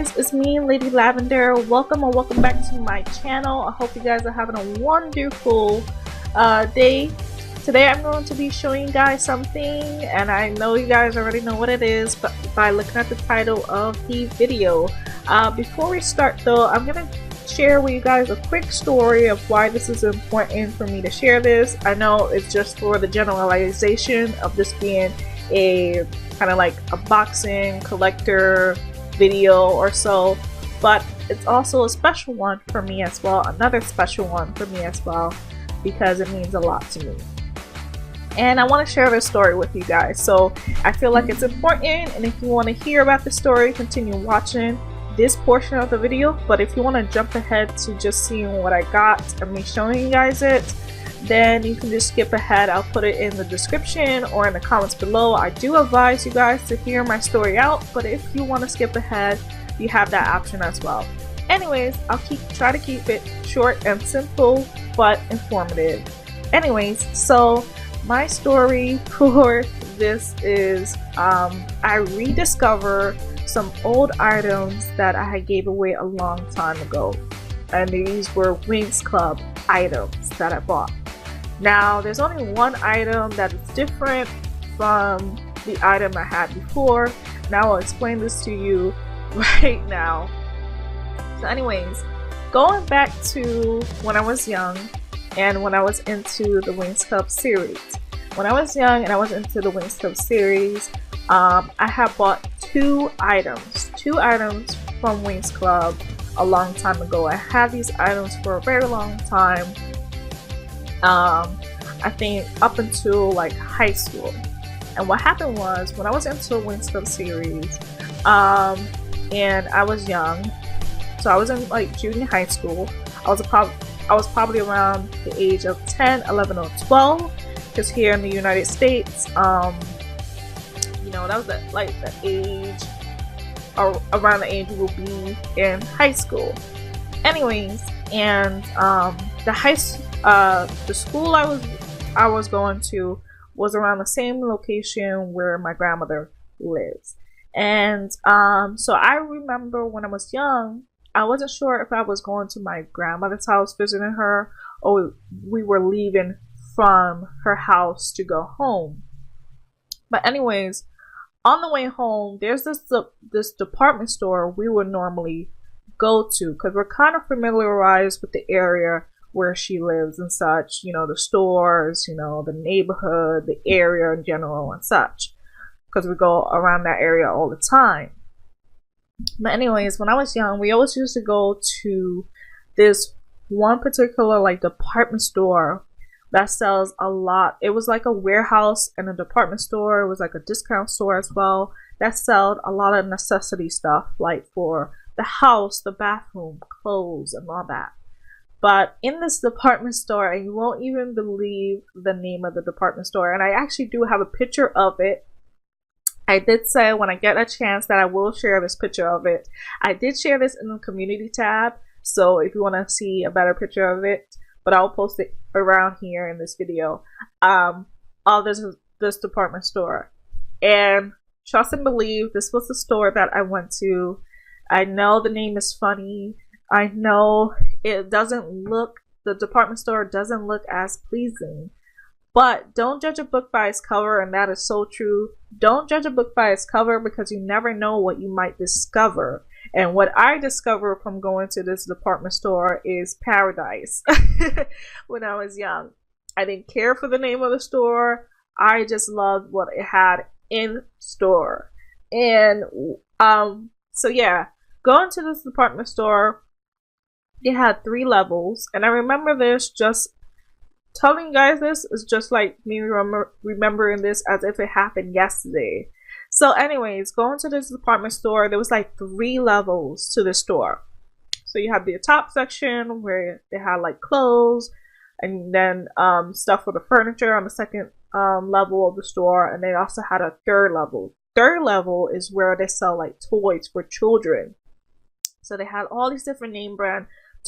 guys, it's me, Lady Lavender. Welcome or welcome back to my channel. I hope you guys are having a wonderful day. Today I'm going to be showing you guys something, and I know you guys already know what it is, but by looking at the title of the video. Before we start though, I'm going to share with you guys a quick story of why this is important for me to share this. I know it's just for the generalization of this being a kind of like a boxing collector video or so, but it's also a special one for me as well, another special one for me as well, because it means a lot to me. And I want to share this story with you guys, so I feel like it's important, and if you want to hear about the story, continue watching this portion of the video. But if you want to jump ahead to just seeing what I got and me showing you guys it, then you can just skip ahead. I'll put it in the description or in the comments below. I do advise you guys to hear my story out, but if you want to skip ahead, you have that option as well. Anyways, I'll try to keep it short and simple but informative. Anyways, so my story for this is I rediscover some old items that I gave away a long time ago, and these were Winx Club items that I bought. Now there's only one item that is different from the item I had before. Now I'll explain this to you right now. So anyways, going back to when I was young and when I was into the Winx Club series. When I was young and I was into the Winx Club series, I had bought two items from Winx Club a long time ago. I had these items for a very long time. I think up until like high school. And what happened was, when I was into the Winx Club series, and I was young, so I was in like junior high school. I was probably around the age of 10, 11, or 12, because here in the United States, you know, that was the age, or around the age you will be in high school. Anyways, and the school I was going to was around the same location where my grandmother lives. And so I remember when I was young, I wasn't sure if I was going to my grandmother's house visiting her, or we were leaving from her house to go home. But anyways, on the way home, there's this department store we would normally go to, because we're kind of familiarized with the area where she lives and such, you know, the stores, you know, the neighborhood, the area in general and such, because we go around that area all the time. But anyways, when I was young, we always used to go to this one particular like department store that sells a lot. It was like a warehouse and a department store. It was like a discount store as well that sold a lot of necessity stuff, like for the house, the bathroom, clothes, and all that. But in this department store, and you won't even believe the name of the department store, and I actually do have a picture of it. I did say when I get a chance that I will share this picture of it. I did share this in the community tab, so if you want to see a better picture of it, but I'll post it around here in this video, of this department store. And trust and believe, this was the store that I went to. I know the name is funny. I know it doesn't look, the department store doesn't look as pleasing, but don't judge a book by its cover, and that is so true. Don't judge a book by its cover, because you never know what you might discover. And what I discovered from going to this department store is paradise. When I was young, I didn't care for the name of the store. I just loved what it had in store. And so yeah, going to this department store, it had 3 levels, and I remember this, just telling you guys this is just like me remembering this as if it happened yesterday. So anyways, going to this department store, there was like 3 levels to the store. So you have the top section where they had like clothes, and then stuff for the furniture on the second level of the store, and they also had a 3rd level. 3rd level is where they sell like toys for children. So they had all these different name brand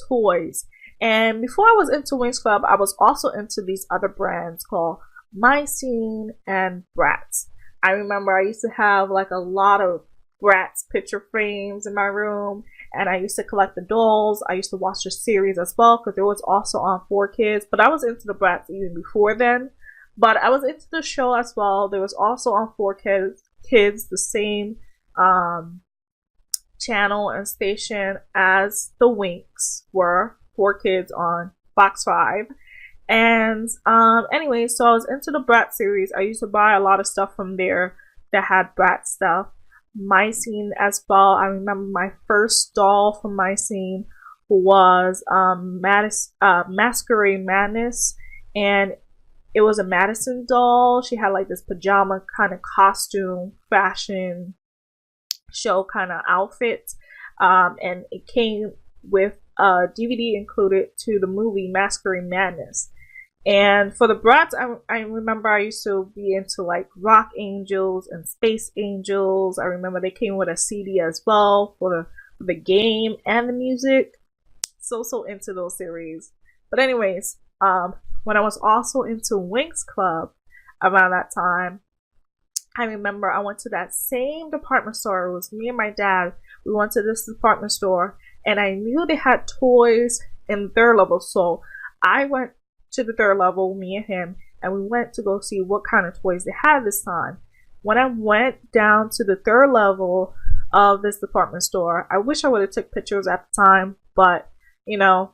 toys. And before I was into Winx Club, I was also into these other brands called NYC and Bratz. I remember I used to have like a lot of Bratz picture frames in my room, and I used to collect the dolls. I used to watch the series as well because it was also on 4Kids, but I was into the Bratz even before then. But I was into the show as well. There was also on 4Kids, the same channel and station as the Winx were, 4Kids on Fox 5. And anyway, so I was into the Bratz series. I used to buy a lot of stuff from there that had Bratz stuff. My Scene as well. I remember my first doll from My Scene was Masquerade Madness, and it was a Madison doll. She had like this pajama kind of costume, fashion show kind of outfit, and it came with a DVD included to the movie Masquerade Madness. And for the Bratz, I remember I used to be into like Rock Angels and Space Angels. I remember they came with a CD as well for the game and the music. So into those series. But anyways, when I was also into Winx Club around that time, I remember I went to that same department store. It was me and my dad. We went to this department store, and I knew they had toys in the third level. So I went to the third level, me and him, and we went to go see what kind of toys they had this time. When I went down to the third level of this department store, I wish I would have took pictures at the time, but you know,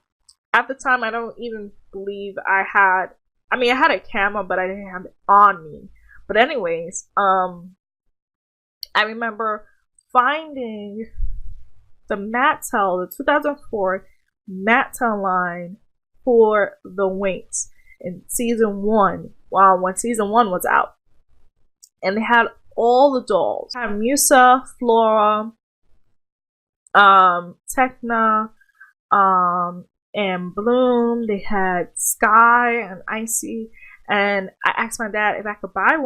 at the time I don't even believe I had a camera, but I didn't have it on me. But anyways, I remember finding the Mattel, the 2004 Mattel line for the Winx in season 1, when season 1 was out. And they had all the dolls. They had Musa, Flora, Techna, and Bloom. They had Sky and Icy. And I asked my dad if I could buy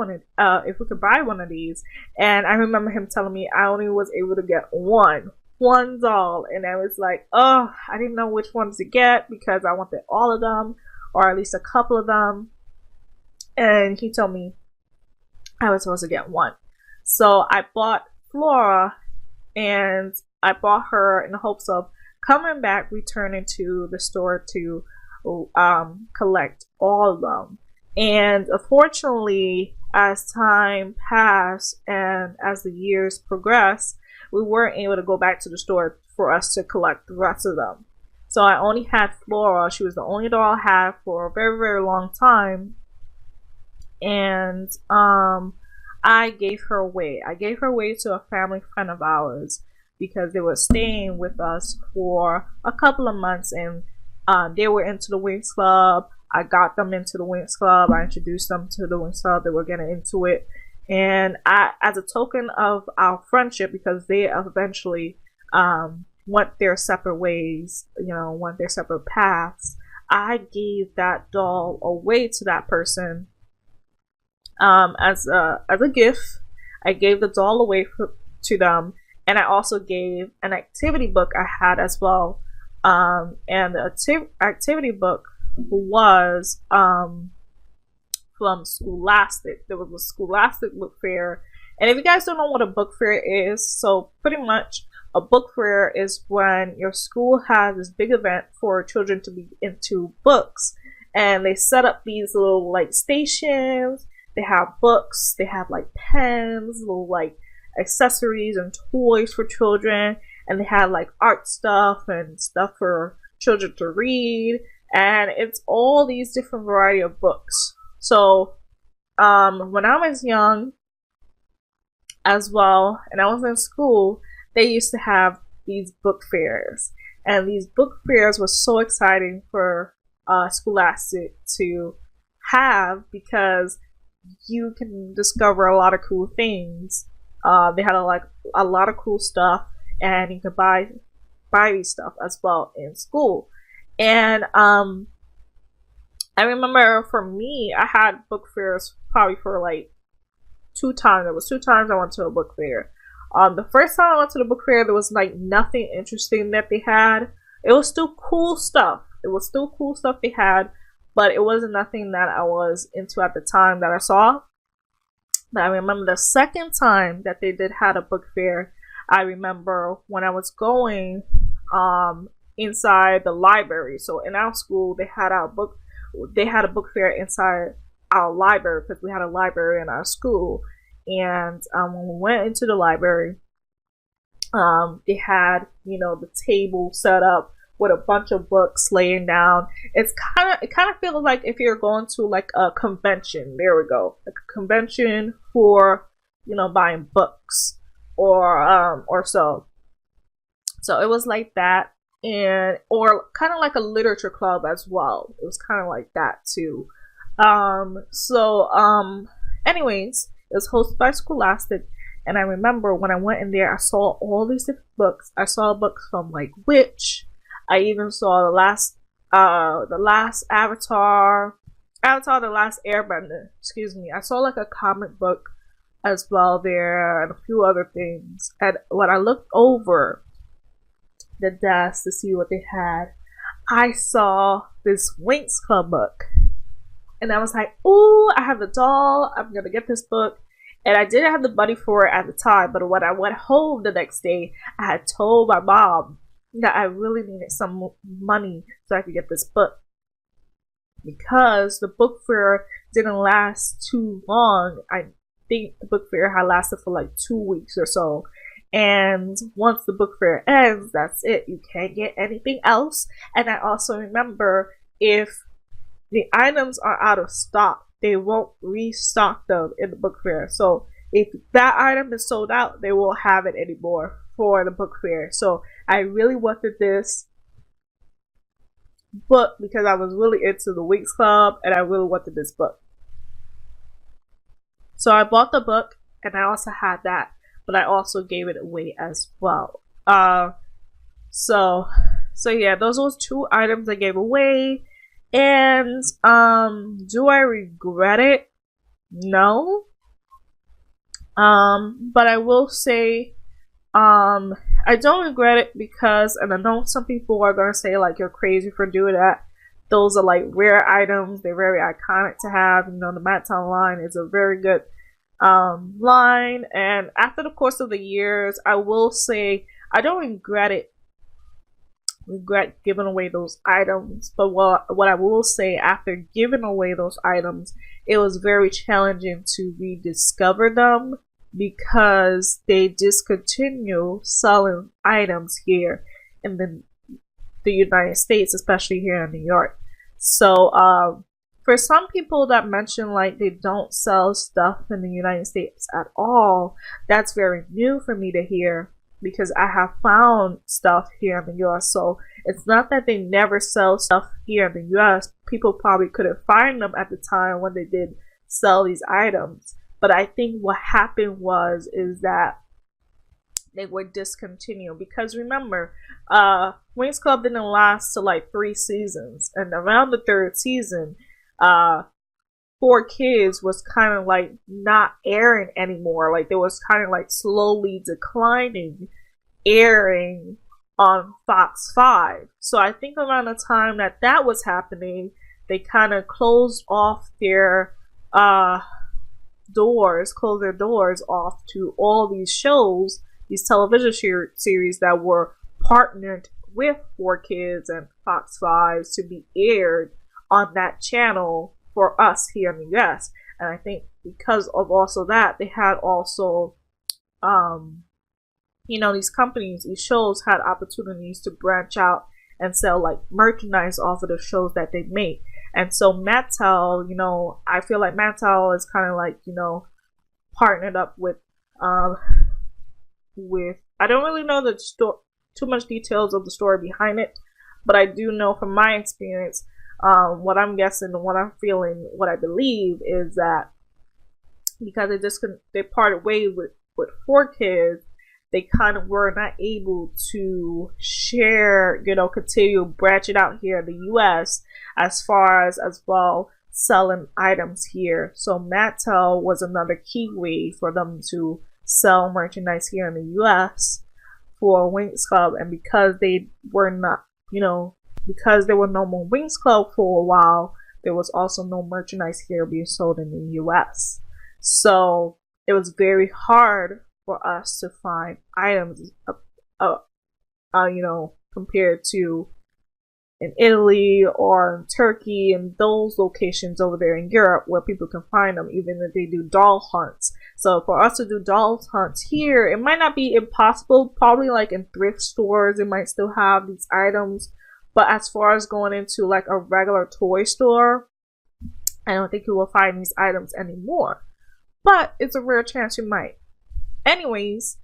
if we could buy one of these. And I remember him telling me I only was able to get one doll, and I was like, oh, I didn't know which ones to get because I wanted all of them, or at least a couple of them. And he told me I was supposed to get one. So I bought Flora, and I bought her in the hopes of coming back, returning to the store to collect all of them. And unfortunately, as time passed and as the years progressed, we weren't able to go back to the store for us to collect the rest of them. So I only had Flora. She was the only doll I had for a very, very long time. And I gave her away. I gave her away to a family friend of ours because they were staying with us for a couple of months, and they were into the Winx Club. I got them into the Winx Club. I introduced them to the Winx Club. They were getting into it. And I, as a token of our friendship, because they eventually went their separate ways, went their separate paths, I gave that doll away to that person as a gift. I gave the doll away to them, and I also gave an activity book I had as well. And the activity book was from Scholastic. There was a Scholastic book fair. And if you guys don't know what a book fair is, so pretty much a book fair is when your school has this big event for children to be into books. And they set up these little like stations. They have books, they have like pens, little like accessories and toys for children. And they have like art stuff and stuff for children to read. And it's all these different variety of books. So when I was young as well, and I was in school, they used to have these book fairs. And these book fairs were so exciting for Scholastic to have because you can discover a lot of cool things. They had a lot of cool stuff, and you could buy these stuff as well in school. And I remember for me, I had book fairs probably for like 2 times. There was 2 times I went to a book fair. The first time I went to the book fair, there was like nothing interesting that they had. It was still cool stuff. They had, but it wasn't nothing that I was into at the time that I saw. But I remember the second time that they did had a book fair, I remember when I was going inside the library. So in our school, they had a book fair inside our library because we had a library in our school. And when we went into the library, they had, the table set up with a bunch of books laying down. It kind of feels like if you're going to like a convention. There we go, like a convention for buying books or so. So it was like that, and or kind of like a literature club as well. It was kind of like that too. Anyways, it was hosted by Scholastic. And I remember when I went in there, I saw all these different books. I saw books from like Witch. I even saw the last Avatar, the Last Airbender. Excuse me. I saw like a comic book as well there, and a few other things. And when I looked over the desk to see what they had, I saw this Winx Club book, and I was like, "Ooh, I have the doll. I'm gonna get this book." And I didn't have the money for it at the time, but when I went home the next day, I had told my mom that I really needed some money so I could get this book. Because the book fair didn't last too long. I think the book fair had lasted for like 2 weeks or so. And once the book fair ends, that's it. You can't get anything else. And I also remember if the items are out of stock, they won't restock them in the book fair. So if that item is sold out, they won't have it anymore for the book fair. So I really wanted this book because I was really into the Winx Club and I really wanted this book. So I bought the book, and I also had that, but I also gave it away as well. So yeah, those were 2 items I gave away. And do I regret it? No. But I will say I don't regret it because, and I know some people are gonna say like you're crazy for doing that. Those are like rare items. They're very iconic to have. The Mattel line is a very good line. And after the course of the years, I will say I don't regret giving away those items. But what I will say, after giving away those items, it was very challenging to rediscover them because they discontinue selling items here in the United States, especially here in New York. So for some people that mention like they don't sell stuff in the United States at all, that's very new for me to hear, because I have found stuff here in the US. So it's not that they never sell stuff here in the US. People probably couldn't find them at the time when they did sell these items. But I think what happened is that they were discontinued. Because remember, Winx Club didn't last to like 3 seasons. And around the 3rd season, 4 Kids was kind of like not airing anymore. Like, they was kind of like slowly declining airing on Fox 5. So I think around the time that was happening, they kind of closed their doors off to all these shows, these television series that were partnered with 4 Kids and Fox 5 to be aired on that channel for us here in the US. And I think because of also that, they had also these companies, these shows had opportunities to branch out and sell like merchandise off of the shows that they make. And so Mattel, I feel like Mattel is kind of like, partnered up with I don't really know too much details of the story behind it, but I do know from my experience, what I'm guessing and what I'm feeling, what I believe is that because they parted ways with 4 Kids, they kind of were not able to share, continue branching out here in the US as far as well selling items here. So Mattel was another key way for them to sell merchandise here in the US for Winx Club. And because they were not, because there were no more Winx Club for a while, there was also no merchandise here being sold in the US. So it was very hard for us to find items, compared to in Italy or in Turkey and those locations over there in Europe where people can find them, even if they do doll hunts. So for us to do doll hunts here, it might not be impossible. Probably like in thrift stores, it might still have these items. But as far as going into like a regular toy store, I don't think you will find these items anymore. But it's a rare chance you might. Anyways,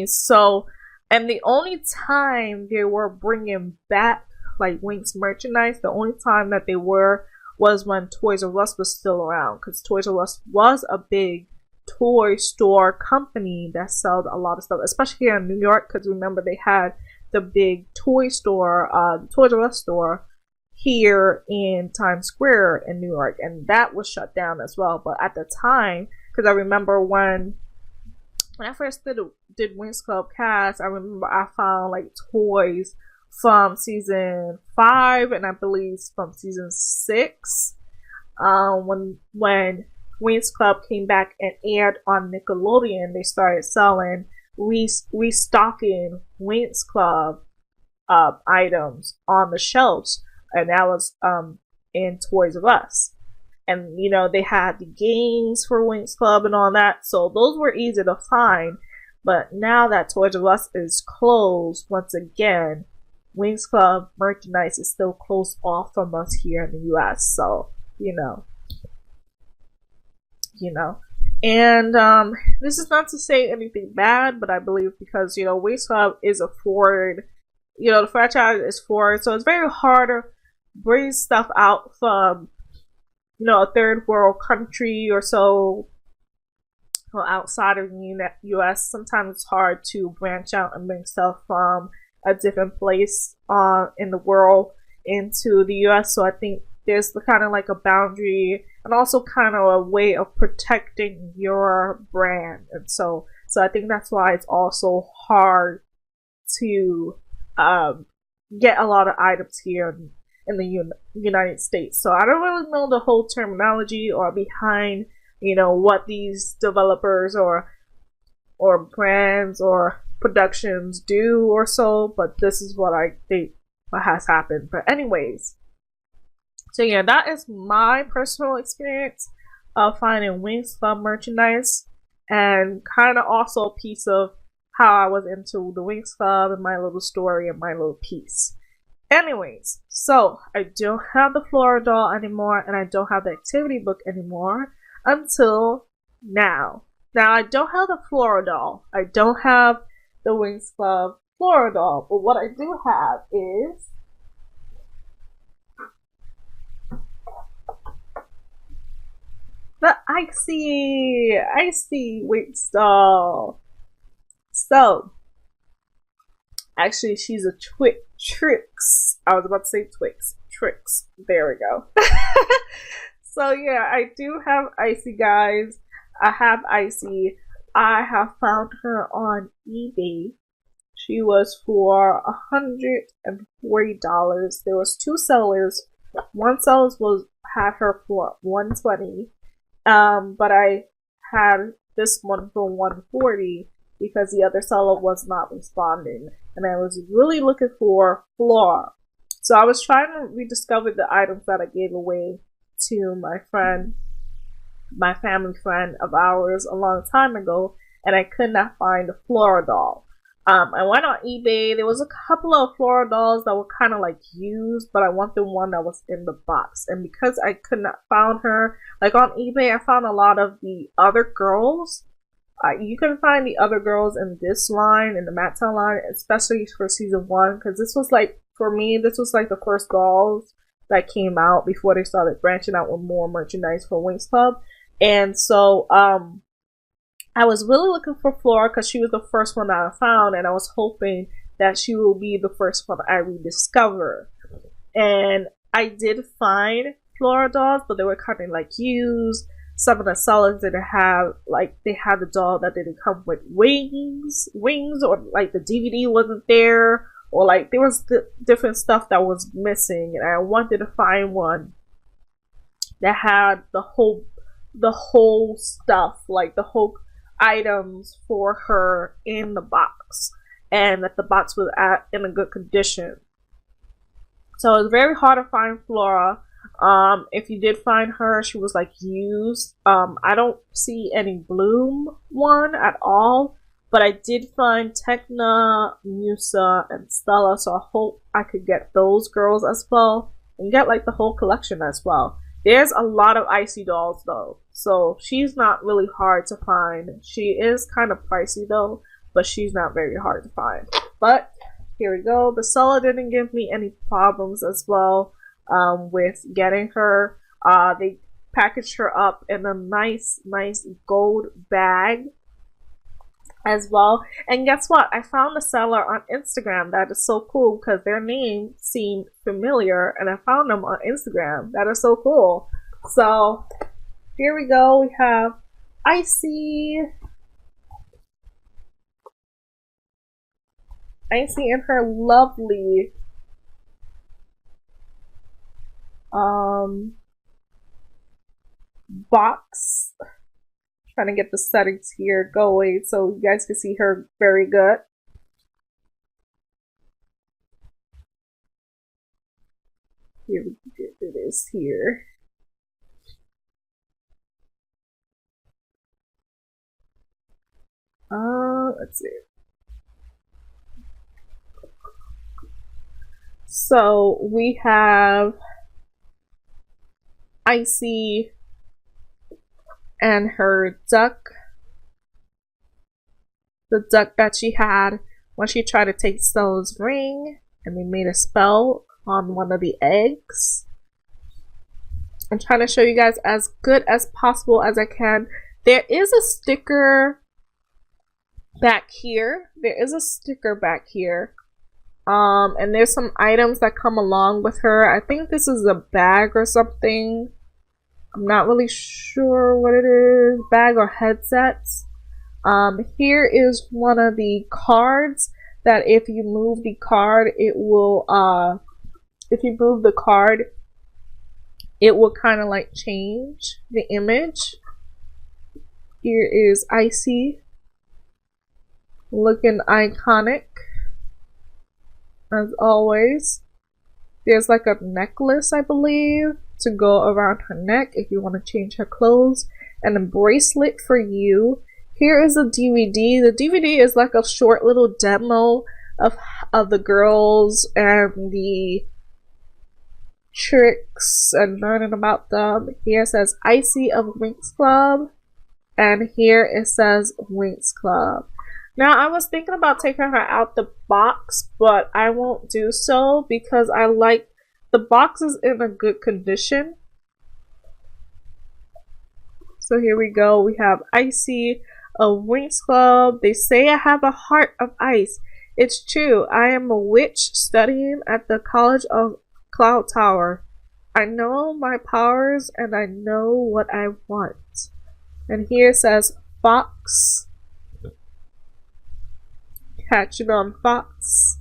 so, and the only time they were bringing back like Winx merchandise, the only time that they were was when Toys R Us was still around, because Toys R Us was a big toy store company that sold a lot of stuff, especially here in New York, because remember they had the big toy store, the Toys R Us store here in Times Square in New York, and that was shut down as well. But at the time, because I remember when I first did Winx Club Cast, I remember I found like toys from season 5 and I believe from season 6. When Winx Club came back and aired on Nickelodeon, they started selling restocking Winx Club items on the shelves, and that was in Toys R Us. And, they had the games for Winx Club and all that. So those were easy to find. But now that Toys R Us is closed, once again, Winx Club merchandise is still closed off from us here in the US. So, And this is not to say anything bad, but I believe because, Winx Club is a forward, the franchise is forward. So it's very hard to bring stuff out from a third world country or so, or outside of the US. Sometimes it's hard to branch out and bring stuff from a different place in the world into the US. So I think there's kind of like a boundary and also kind of a way of protecting your brand. And so I think that's why it's also hard to get a lot of items here in the United States. So I don't really know the whole terminology or behind, what these developers or brands or productions do or so, but this is what I think has happened. But anyways, so yeah, that is my personal experience of finding Winx Club merchandise, and kind of also a piece of how I was into the Winx Club and my little story and my little piece. Anyways, so I don't have the Flora doll anymore, and I don't have the activity book anymore until now. Now, I don't have the Flora doll. I don't have the Winx Club Flora doll, but what I do have is the icy Winx doll. So, actually, she's a Trix. I was about to say Twix. Trix. There we go. So yeah, I do have Icy, guys. I have Icy. I have found her on eBay. She was for $140. There was 2 sellers. One seller had her for $120. But I had this one for $140 because the other seller was not responding, and I was really looking for Flora. So I was trying to rediscover the items that I gave away to my family friend of ours a long time ago, and I could not find the Flora doll. I went on eBay. There was a couple of Flora dolls that were kind of like used, but I wanted one that was in the box. And because I could not find her, like on eBay, I found a lot of the other girls. You can find the other girls in this line, in the Mattel line, especially for season 1, because this was like, for me, this was like the first dolls that came out before they started branching out with more merchandise for Winx Club. And so, I was really looking for Flora because she was the first one that I found, and I was hoping that she will be the first one I rediscover. And I did find Flora dolls, but they were kind of like used. Some of the sellers didn't have, like, they had the doll that didn't come with wings, or like the DVD wasn't there, or like there was different stuff that was missing, and I wanted to find one that had the whole the whole stuff, like the whole items for her in the box, and that the box was in a good condition. So it's very hard to find Flora. If you did find her, she was like used. I don't see any Bloom one at all, but I did find Tekna, Musa, and Stella, so I hope I could get those girls as well and get like the whole collection as well. There's a lot of Icy dolls though, so she's not really hard to find. She is kind of pricey though, but she's not very hard to find. But here we go. The seller didn't give me any problems as well with getting her. They packaged her up in a nice gold bag as well. And guess what? I found the seller on Instagram. That is so cool because their name seemed familiar, and I found them on Instagram. That is so cool. So here we go. We have Icy in her lovely box. Trying to get the settings here going so you guys can see her very good. Here we go. It is here. Let's see. So we have Icy and her duck. The duck that she had when she tried to take Stella's ring, and they made a spell on one of the eggs. I'm trying to show you guys as good as possible as I can. There is a sticker back here. And there's some items that come along with her. I think this is a bag or something. I'm not really sure what it is. Bag or headsets. Here is one of the cards that if you move the card, it will, if you move the card, it will kind of like change the image. Here is Icy, looking iconic as always. There's like a necklace, I believe, to go around her neck if you want to change her clothes, and a bracelet for you. Here is a DVD. The DVD is like a short little demo of the girls and the tricks and learning about them. Here it says Icy of Winx Club, and here it says Winx Club. Now, I was thinking about taking her out the box, but I won't do so because I like the box is in a good condition. So here we go. We have Icy of Winx Club. They say I have a heart of ice. It's true. I am a witch studying at the College of Cloud Tower. I know my powers and I know what I want. And here it says Fox. Catching on Fox.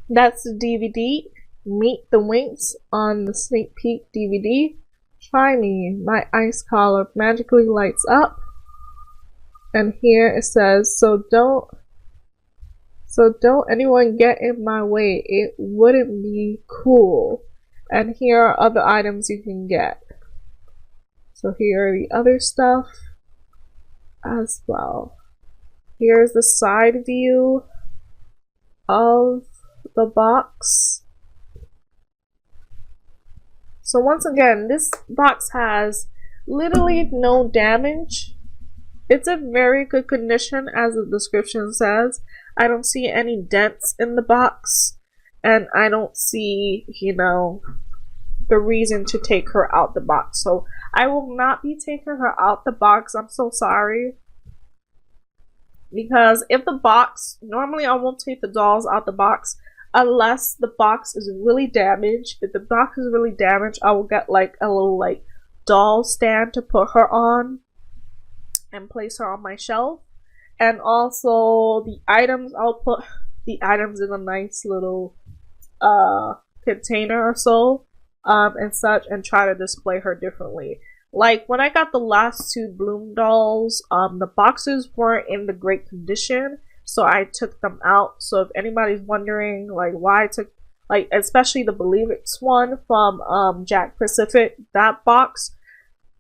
That's the DVD. Meet the Winx on the sneak peek DVD. Try me. My ice collar magically lights up. And here it says, so don't anyone get in my way. It wouldn't be cool. And here are other items you can get. So here are the other stuff as well. Here's the side view of the box. So once again, this box has literally no damage. It's in very good condition, as the description says. I don't see any dents in the box, and I don't see, you know, the reason to take her out the box. So I will not be taking her out the box. I'm so sorry. Because if the box, normally I won't take the dolls out the box unless the box is really damaged. If the box is really damaged, I will get like a little like doll stand to put her on and place her on my shelf. And also the items, I'll put the items in a nice little container or so and such, and try to display her differently. Like when I got the last two Bloom dolls, the boxes weren't in the great condition, so I took them out. So if anybody's wondering like why I took, like especially the Believe It's one from Jack Pacific, that box,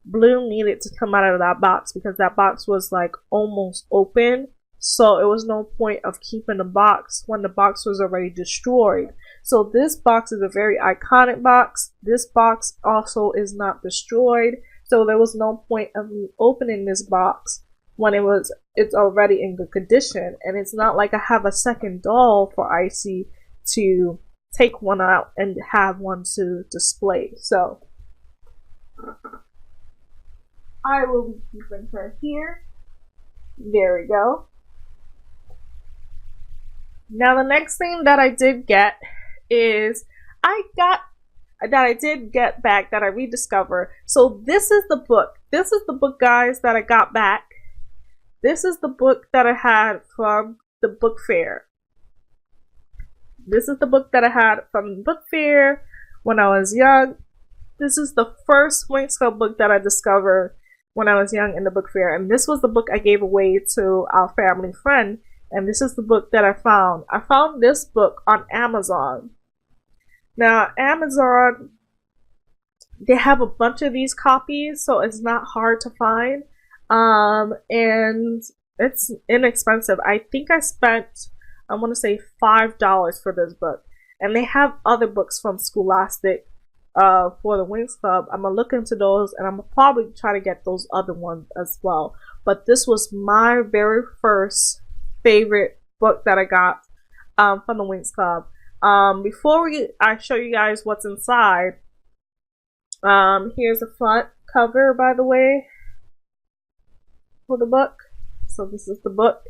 Bloom needed to come out of that box because that box was like almost open. So it was no point of keeping the box when the box was already destroyed. So this box is a very iconic box. This box also is not destroyed. So there was no point of me opening this box when it's already in good condition. And it's not like I have a second doll for Icy to take one out and have one to display. So I will be keeping her here. There we go. Now the next thing that I did get is that I did get back that I rediscovered. So this is the book. This is the book, guys, that I got back. This is the book that I had from the book fair. This is the book that I had from the book fair when I was young. This is the first Winx Club book that I discovered when I was young in the book fair. And this was the book I gave away to our family friend. And this is the book that I found. I found this book on Amazon. Now, Amazon, they have a bunch of these copies, so it's not hard to find. And it's inexpensive. I think I spent, I want to say $5 for this book. And they have other books from Scholastic for the Winx Club. I'm going to look into those, and I'm going to probably try to get those other ones as well. But this was my very first favorite book that I got from the Winx Club. Before I show you guys what's inside, here's the front cover, by the way, for the book. So this is the book.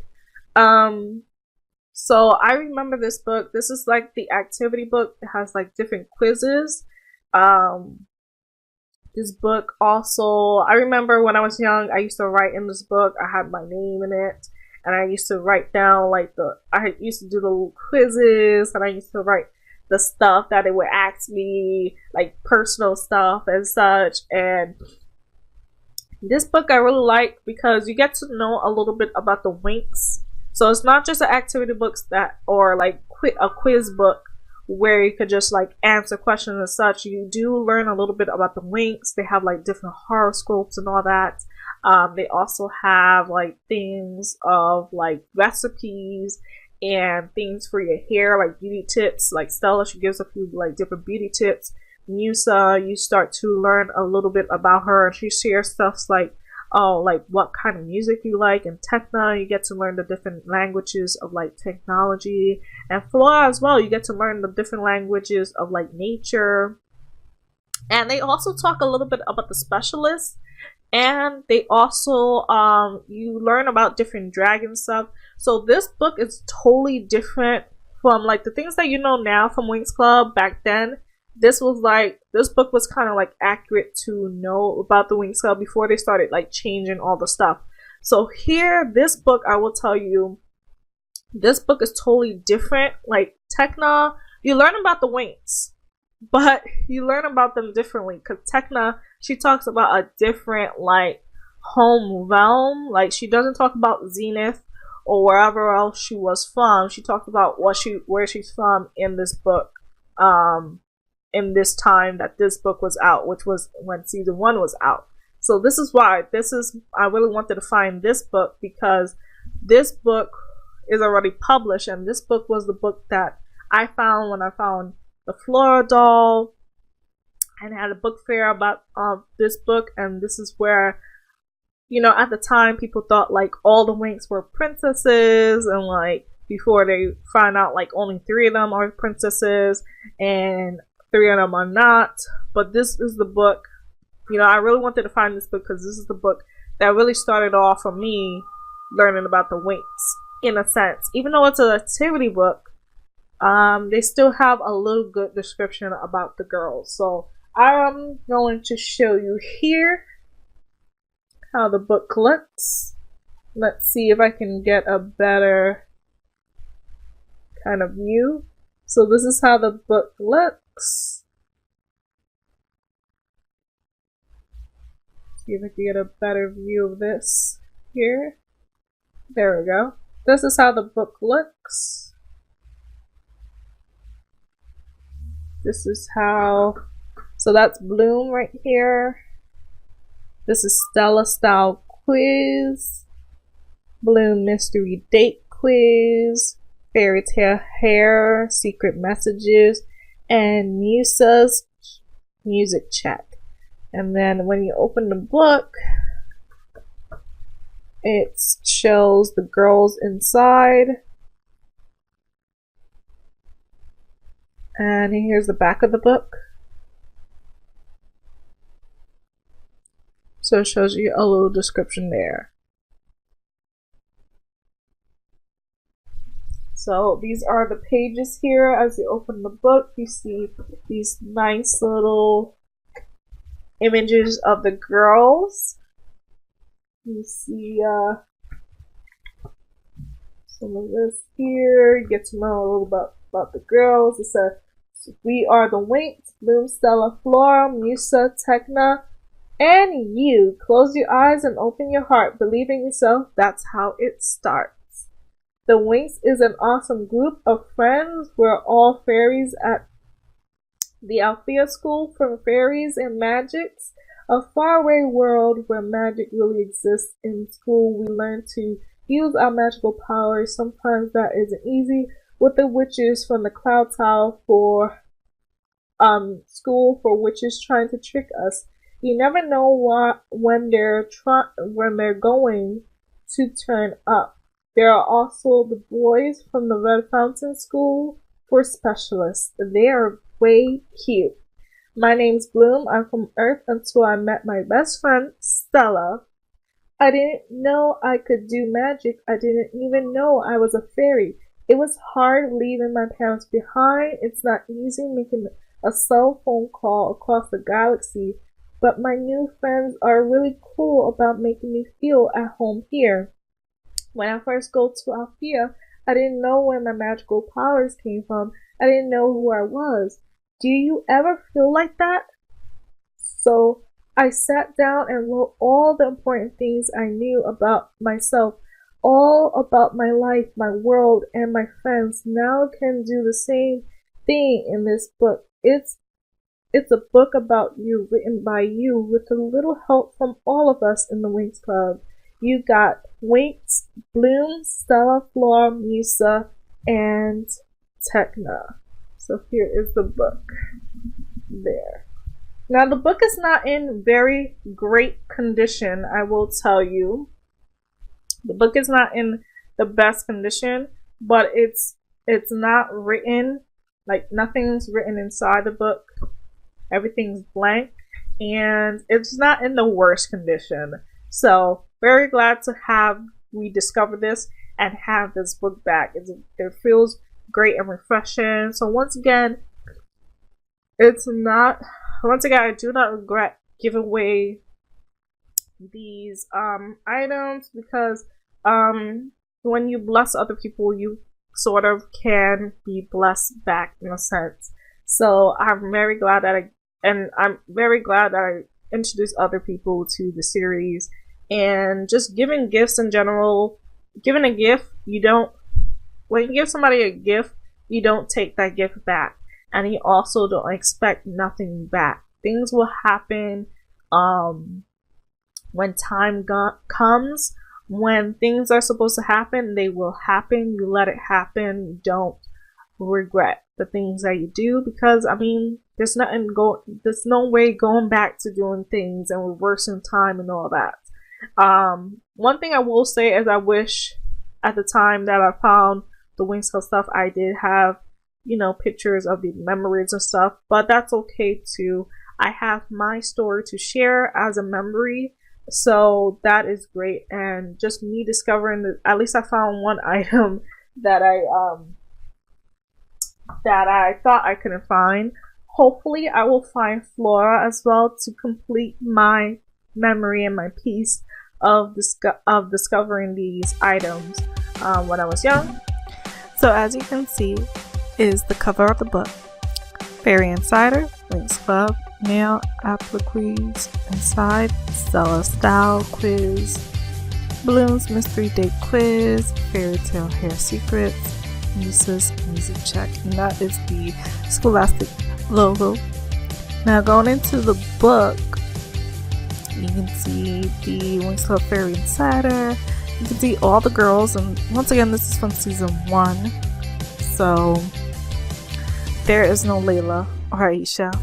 So I remember this book. This is like the activity book. It has like different quizzes. This book also, I remember when I was young, I used to write in this book. I had my name in it. And I used to write down I used to do the little quizzes, and I used to write the stuff that they would ask me, like personal stuff and such. And this book I really like because you get to know a little bit about the Winx. So it's not just an activity book or like a quiz book where you could just like answer questions and such. You do learn a little bit about the Winx. They have like different horoscopes and all that. They also have like things of like recipes and things for your hair, like beauty tips. Like Stella, she gives a few like different beauty tips. Musa, you start to learn a little bit about her, and she shares stuff like, oh, like what kind of music you like. And Tekna, you get to learn the different languages of like technology. And Flora as well, you get to learn the different languages of like nature. And they also talk a little bit about the specialists. And they also, you learn about different dragon stuff. So this book is totally different from like the things that you know now from Winx Club. Back then, this book was kind of like accurate to know about the Winx Club before they started like changing all the stuff. So here, this book, I will tell you, this book is totally different. Like Tekna, you learn about the Winx, but you learn about them differently, because Tekna, she talks about a different like home realm. Like she doesn't talk about Zenith or wherever else she was from. She talks about where she's from in this book, in this time that this book was out, which was when season 1 was out. So this is why I really wanted to find this book, because this book is already published, and this book was the book that I found when I found the Flora doll, and had a book fair about this book. And this is where, you know, at the time people thought like all the Winx were princesses, and like before they find out like only 3 of them are princesses and 3 of them are not. But this is the book, you know, I really wanted to find this book because this is the book that really started off for me learning about the Winx, in a sense. Even though it's an activity book, they still have a little good description about the girls. So I'm going to show you here how the book looks. Let's see if I can get a better kind of view. So this is how the book looks. see if I can get a better view of this here. There we go. This is how the book looks. This is how, so that's Bloom right here. This is Stella Style Quiz, Bloom Mystery Date Quiz, Fairy Tale Hair, Secret Messages, and Musa's Music Check. And then when you open the book, it shows the girls inside. And here's the back of the book. So it shows you a little description there. So these are the pages here. As you open the book, you see these nice little images of the girls. You see some of this here. You get to know a little about the girls. It says, we are the Winx, Bloom, Stella, Flora, Musa, Techna, and you. Close your eyes and open your heart. Believe in yourself. That's how it starts. The Winx is an awesome group of friends. We're all fairies at the Althea School for Fairies and Magics, a faraway world where magic really exists. In school, we learn to use our magical powers. Sometimes that isn't easy with the witches from the Cloud Tower for school for witches trying to trick us. You never know when they're going to turn up. There are also the boys from the Red Fountain School for specialists. They are way cute. My name's Bloom. I'm from Earth until I met my best friend, Stella. I didn't know I could do magic. I didn't even know I was a fairy. It was hard leaving my parents behind. It's not easy making a cell phone call across the galaxy, but my new friends are really cool about making me feel at home here. When I first go to Althea, I didn't know where my magical powers came from. I didn't know who I was. Do you ever feel like that? So I sat down and wrote all the important things I knew about myself, all about my life, my world, and my friends. Now I can do the same thing in this book. It's a book about you, written by you, with a little help from all of us in the Winx Club. You got Winx, Bloom, Stella, Flora, Musa, and Techna. So here is the book. There. Now the book is not in very great condition, I will tell you. The book is not in the best condition, but it's not written, like nothing's written inside the book. Everything's blank, and it's not in the worst condition. So very glad to have we discovered this and have this book back. It feels great and refreshing. So once again, I do not regret giving away these items, because when you bless other people, you sort of can be blessed back in a sense. So I'm very glad that I introduced other people to the series, and just giving gifts in general. Giving a gift, when you give somebody a gift, you don't take that gift back, and you also don't expect nothing back. Things will happen when time comes. When things are supposed to happen, they will happen. You let it happen. Don't regret the things that you do, because I mean, there's no way going back to doing things and reversing time and all that. One thing I will say is, I wish at the time that I found the Winx Club stuff, I did have, pictures of the memories and stuff, but that's okay too. I have my story to share as a memory, so that is great. And just me discovering that at least I found one item that I thought I couldn't find. Hopefully I will find Flora as well to complete my memory and my piece of discovering these items when I was young. So as you can see is the cover of the book. Fairy Insider, Winx Club, nail appliques inside, Stella style quiz, balloons mystery date quiz, fairy tale hair secrets, Musa's music check, and that is the Scholastic logo. Now going into the book, you can see the Winx Club Fairy Insider. You can see all the girls, and once again, this is from season 1. So there is no Layla or Aisha.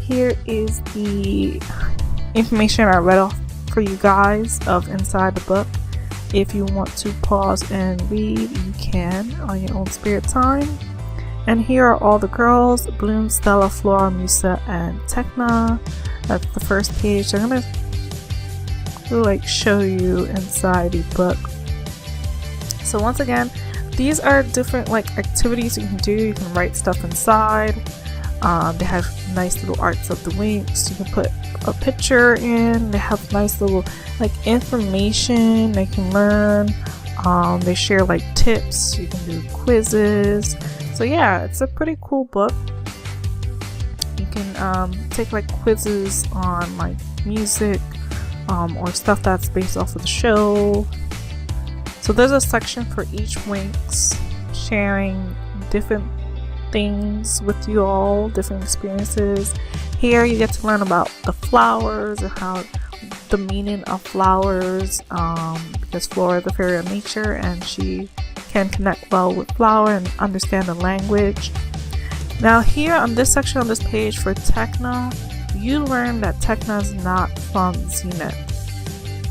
Here is the information I read off for you guys of inside the book. If you want to pause and read, you can on your own spare time. And here are all the girls: Bloom, Stella, Flora, Musa, and Tekna. That's the first page. I'm gonna show you inside the book. So once again, these are different activities you can do. You can write stuff inside. They have nice little arts of the Winx. You can put a picture in. They have nice little information they can learn. They share tips. You can do quizzes. So yeah, it's a pretty cool book. You can take quizzes on music or stuff that's based off of the show. So there's a section for each Winx, sharing different things with you all, different experiences. Here you get to learn about the flowers and how the meaning of flowers, because Flora is the fairy of nature and she can connect well with flower and understand the language. Now here on this section on this page for Tekna, you learn that Tekna is not from Zenith.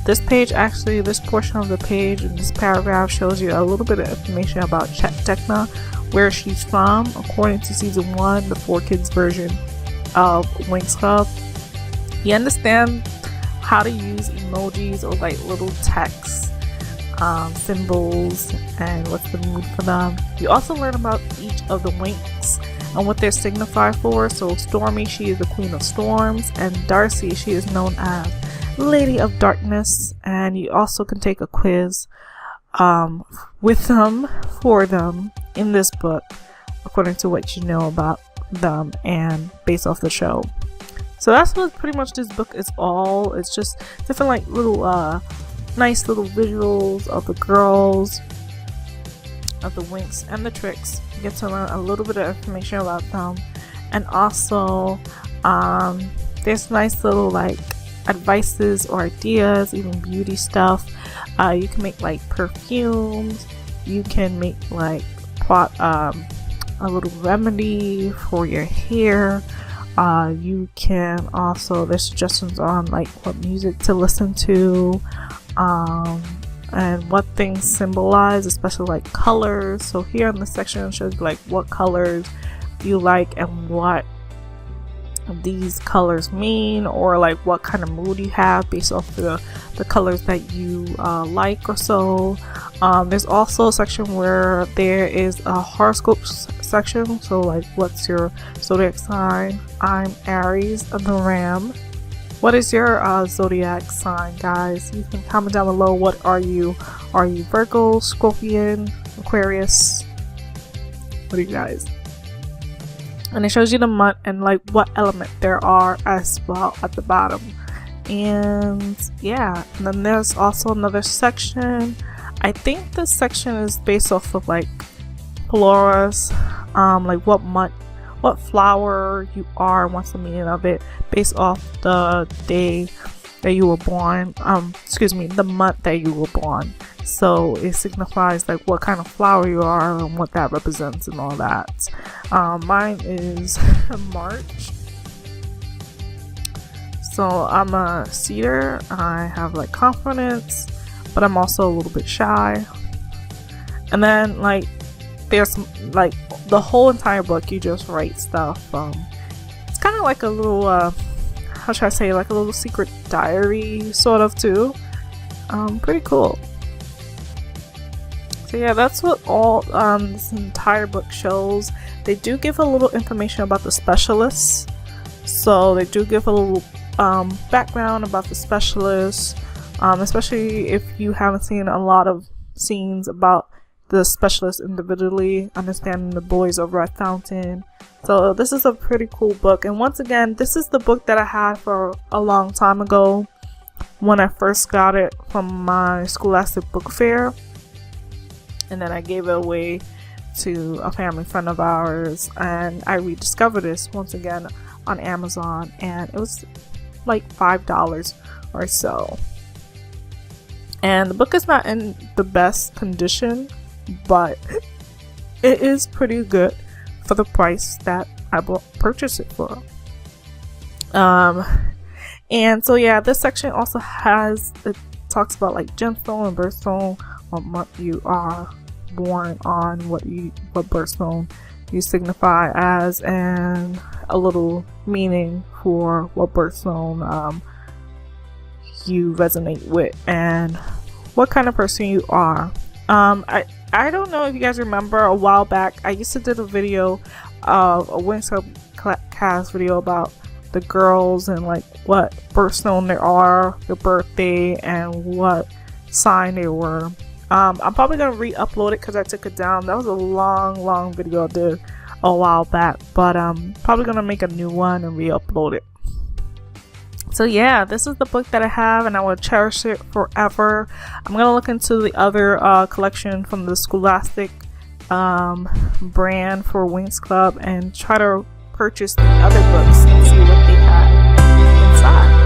This page actually, this portion of the page in this paragraph shows you a little bit of information about Tekna, where she's from, according to season 1, the 4Kids version of Winx Club. You understand how to use emojis or little text symbols and what's the mood for them. You also learn about each of the Winx and what they're signified for. So Stormy, she is the Queen of Storms, and Darcy, she is known as Lady of Darkness. And you also can take a quiz with them, for them, in this book, according to what you know about them and based off the show. So that's what pretty much this book is all. It's just different little nice little visuals of the girls, of the Winx and the Tricks. You get to learn a little bit of information about them, and also there's nice little advices or ideas, even beauty stuff. You can make perfumes. You can make a little remedy for your hair. You can also, there's suggestions on what music to listen to, and what things symbolize, especially colors. So here in this section it shows what colors you like and what these colors mean, or what kind of mood you have based off the colors that you like or so. There's also a section where there is a horoscopes section. So what's your zodiac sign? I'm Aries of the Ram. What is your zodiac sign, guys? You can comment down below. What are you? Are you Virgo, Scorpion, Aquarius? What are you guys? And it shows you the month and what element there are as well at the bottom. And yeah, and then there's also another section. I think this section is based off of Flora's, what month, what flower you are, and what's the meaning of it, based off the day that you were born. The month that you were born. So it signifies what kind of flower you are and what that represents and all that. Mine is March. So I'm a cedar. I have confidence, but I'm also a little bit shy. And then there's the whole entire book, you just write stuff. It's kind of a little how should I say, a little secret diary sort of too. Pretty cool. So yeah, that's what all this entire book shows. They do give a little information about the specialists. So they do give a little background about the specialists, especially if you haven't seen a lot of scenes about the specialist individually, understanding the boys of Red Fountain. So this is a pretty cool book, and once again, this is the book that I had for a long time ago when I first got it from my Scholastic Book Fair, and then I gave it away to a family friend of ours, and I rediscovered this once again on Amazon, and it was like $5 or so. And the book is not in the best condition, but it is pretty good for the price that I purchased it for. And so yeah, this section also it talks about like gemstone and birthstone, what month you are born on, what birthstone you signify as, and a little meaning for what birthstone you resonate with, and what kind of person you are. I don't know if you guys remember, a while back I used to do a video of a Winx Club Cast video about the girls and like what birthstone they are, their birthday, and what sign they were. I'm probably gonna re-upload it because I took it down. That was a long video I did a while back, but probably gonna make a new one and re-upload it. So yeah, this is the book that I have, and I will cherish it forever. I'm gonna look into the other collection from the Scholastic brand for Winx Club and try to purchase the other books and see what they have inside.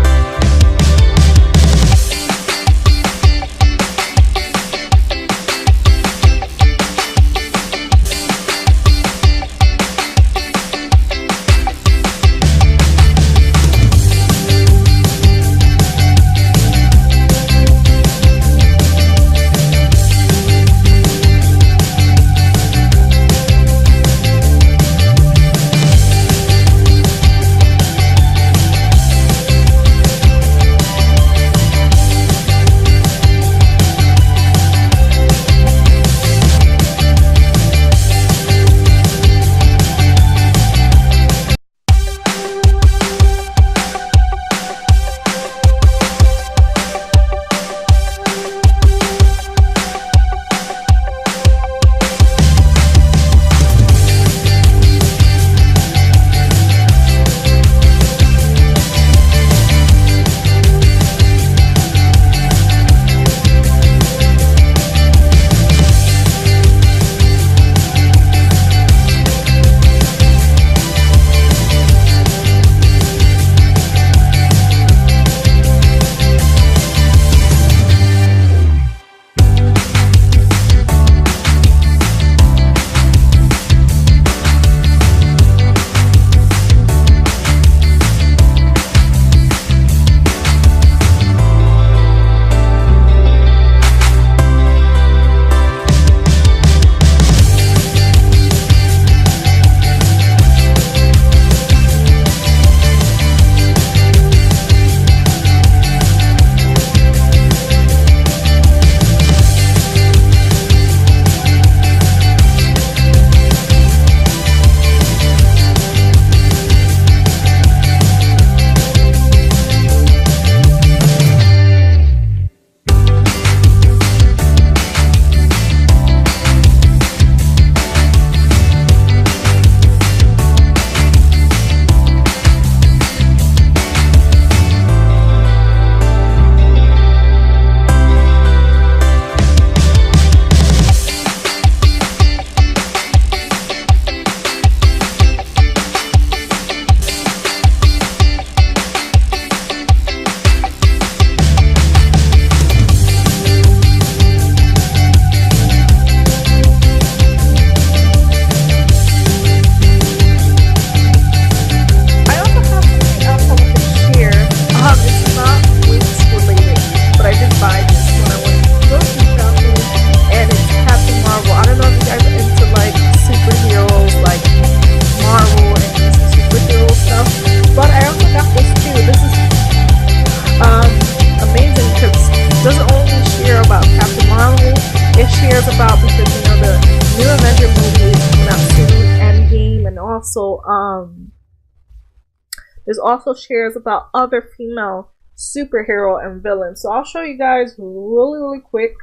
There's also shares about other female superhero and villains. So I'll show you guys really quick.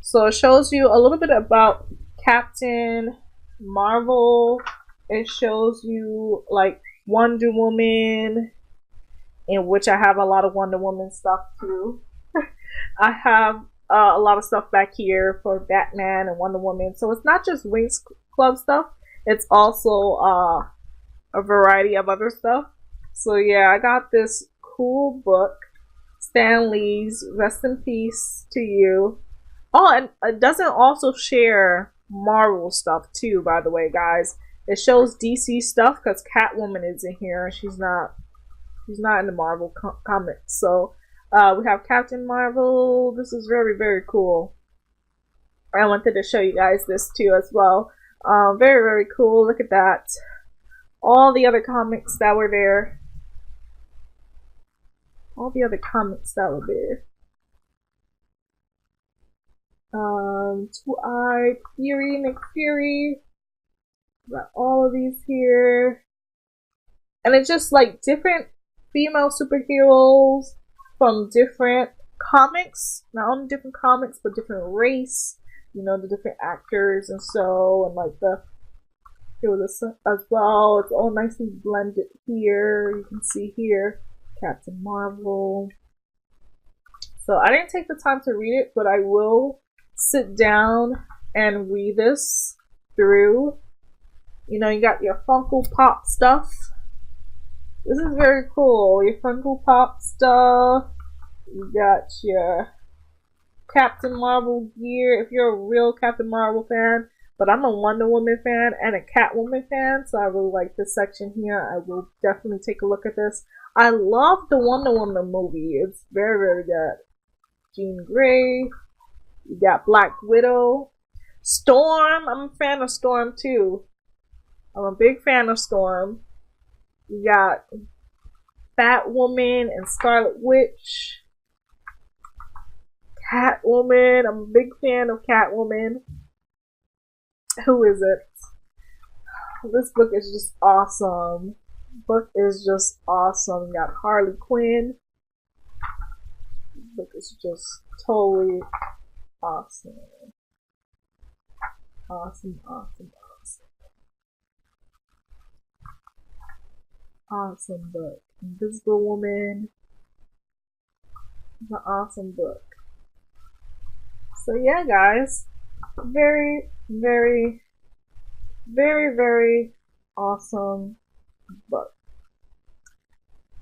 So it shows you a little bit about Captain Marvel. It shows you like Wonder Woman, in which I have a lot of Wonder Woman stuff too. I have a lot of stuff back here for Batman and Wonder Woman. So it's not just Winx Club stuff. It's also a variety of other stuff. So yeah, I got this cool book. Stan Lee's Rest in Peace to You. Oh, and it doesn't also share Marvel stuff too, by the way, guys. It shows DC stuff because Catwoman is in here. She's not in the Marvel comics. So we have Captain Marvel. This is very, very cool. I wanted to show you guys this too as well. Very, very cool. Look at that. All the other comics that were there. All the other comics that were there. Two-Eyed Fury, Nick Fury. Got all of these here. And it's just like different female superheroes from different comics. Not only different comics, but different race. You know, the different actors and so, and like the here with this as well. It's all nicely blended here. You can see here Captain Marvel. So I didn't take the time to read it, but I will sit down and read this through. You know, you got your Funko Pop stuff. This is very cool. Your Funko Pop stuff. You got your Captain Marvel gear. If you're a real Captain Marvel fan, but I'm a Wonder Woman fan and a Catwoman fan, so I really like this section here. I will definitely take a look at this. I love the Wonder Woman movie. It's very, very good. Jean Grey. You got Black Widow. Storm. I'm a fan of Storm too. I'm a big fan of Storm. You got Batwoman and Scarlet Witch. Catwoman. I'm a big fan of Catwoman. Who is it? This book is just awesome. Book is just awesome. You got Harley Quinn. This book is just totally awesome. Awesome, awesome, awesome. Awesome book. Invisible Woman. It's an awesome book. So yeah, guys. Very, very, very, very awesome book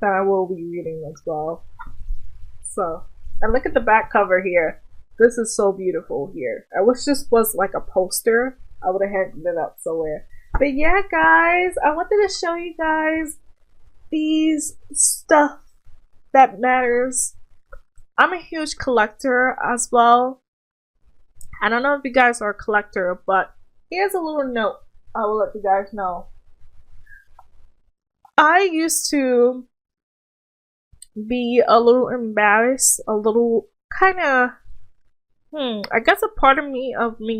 that I will be reading as well. So, and look at the back cover here. This is so beautiful here. I wish this was like a poster. I would have hanged it up somewhere. But yeah, guys, I wanted to show you guys these stuff that matters. I'm a huge collector as well. I don't know if you guys are a collector, but here's a little note I will let you guys know. I used to be a little embarrassed, a little kind of, I guess a part of me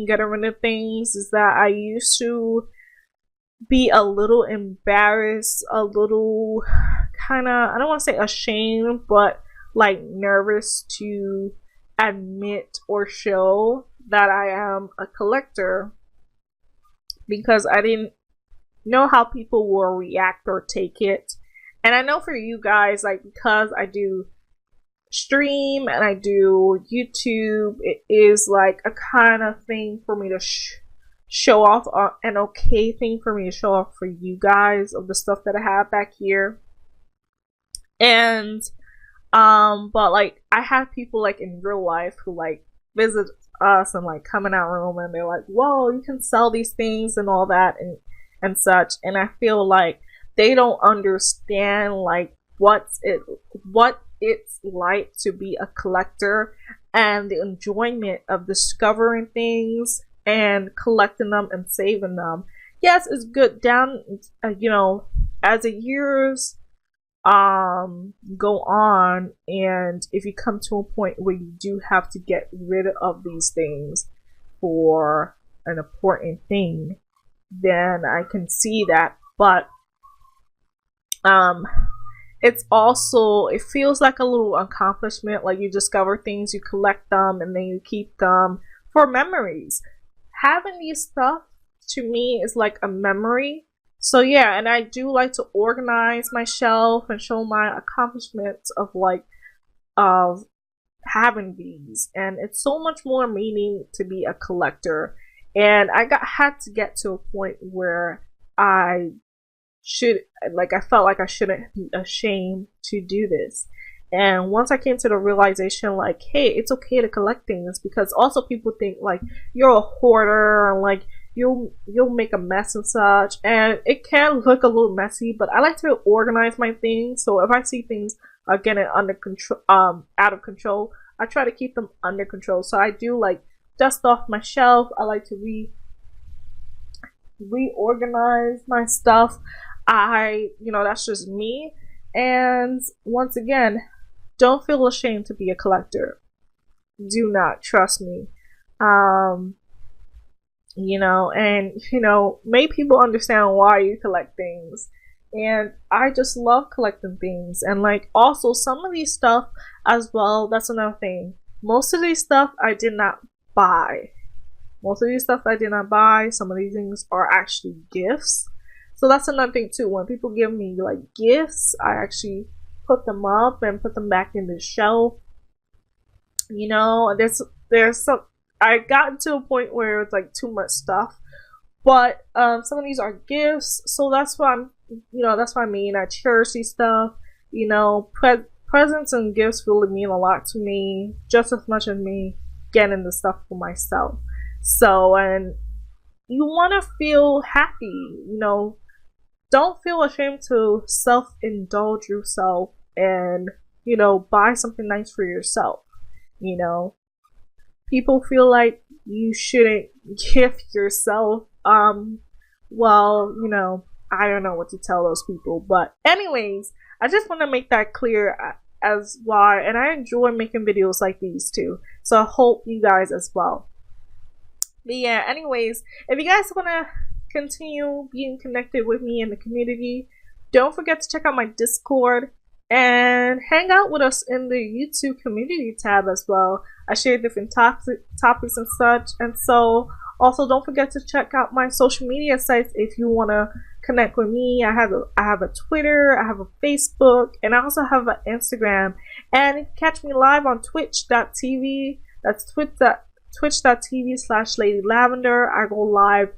getting rid of things is that I used to be a little embarrassed, a little kind of, I don't want to say ashamed, but like nervous to admit or show that I am a collector, because I didn't know how people will react or take it. And I know for you guys, like, because I do stream and I do YouTube, it is like a kind of thing for me to show off, an okay thing for me to show off for you guys of the stuff that I have back here. And but like I have people like in real life who like visit us and like come in our room and they're like, whoa, you can sell these things and all that and such. And I feel like they don't understand like what it's like to be a collector and the enjoyment of discovering things and collecting them and saving them. Yes, it's good down, you know, as the years go on, and if you come to a point where you do have to get rid of these things for an important thing, then I can see that. But it's also, it feels like a little accomplishment, like you discover things, you collect them, and then you keep them for memories. Having these stuff to me is like a memory. So yeah, and I do like to organize my shelf and show my accomplishments of having these, and it's so much more meaning to be a collector. And had to get to a point where I I felt like I shouldn't be ashamed to do this. And once I came to the realization, like, hey, it's okay to collect things, because also people think like you're a hoarder and like you'll make a mess and such, and it can look a little messy, but I like to organize my things. So if I see things are getting under control, out of control, I try to keep them under control. So I do like dust off my shelf. I like to reorganize my stuff. That's just me. And once again, don't feel ashamed to be a collector. Do not, trust me. Make people understand why you collect things. And I just love collecting things. And like also some of these stuff as well, that's another thing. Most of these stuff I did not buy. Some of these things are actually gifts. So that's another thing too. When people give me like gifts, I actually put them up and put them back in the shelf. There's some, I got to a point where it's like too much stuff. But some of these are gifts, so that's what I mean. I cherish these stuff. Presents and gifts really mean a lot to me, just as much as me getting the stuff for myself. So, and you want to feel happy, don't feel ashamed to self-indulge yourself and, buy something nice for yourself. People feel like you shouldn't gift yourself. I don't know what to tell those people. But anyways, I just want to make that clear as why, and I enjoy making videos like these too. So I hope you guys as well. But yeah, anyways, if you guys want to continue being connected with me in the community, don't forget to check out my Discord and hang out with us in the YouTube community tab as well. I share different topics and such. And so also don't forget to check out my social media sites if you want to connect with me. I have a Twitter, I have a Facebook, and I also have an Instagram. And you can catch me live on twitch.tv. That's twitch.tv/LadyLaven. I go live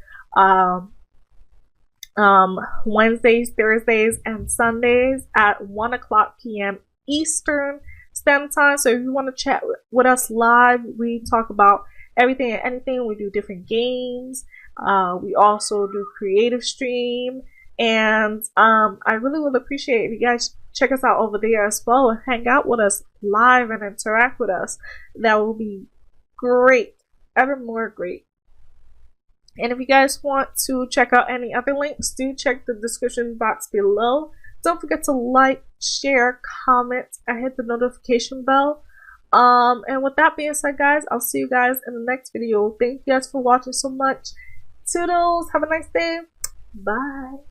Wednesdays, Thursdays, and Sundays at 1:00 p.m. Eastern Standard Time. So if you want to chat with us live, we talk about everything and anything. We do different games. We also do creative stream, and I really would appreciate if you guys check us out over there as well and hang out with us live and interact with us. That will be great, ever more great. And if you guys want to check out any other links, do check the description box below. Don't forget to like, share, comment, and hit the notification bell. And with that being said, guys, I'll see you guys in the next video. Thank you guys for watching so much. Toodles, have a nice day. Bye.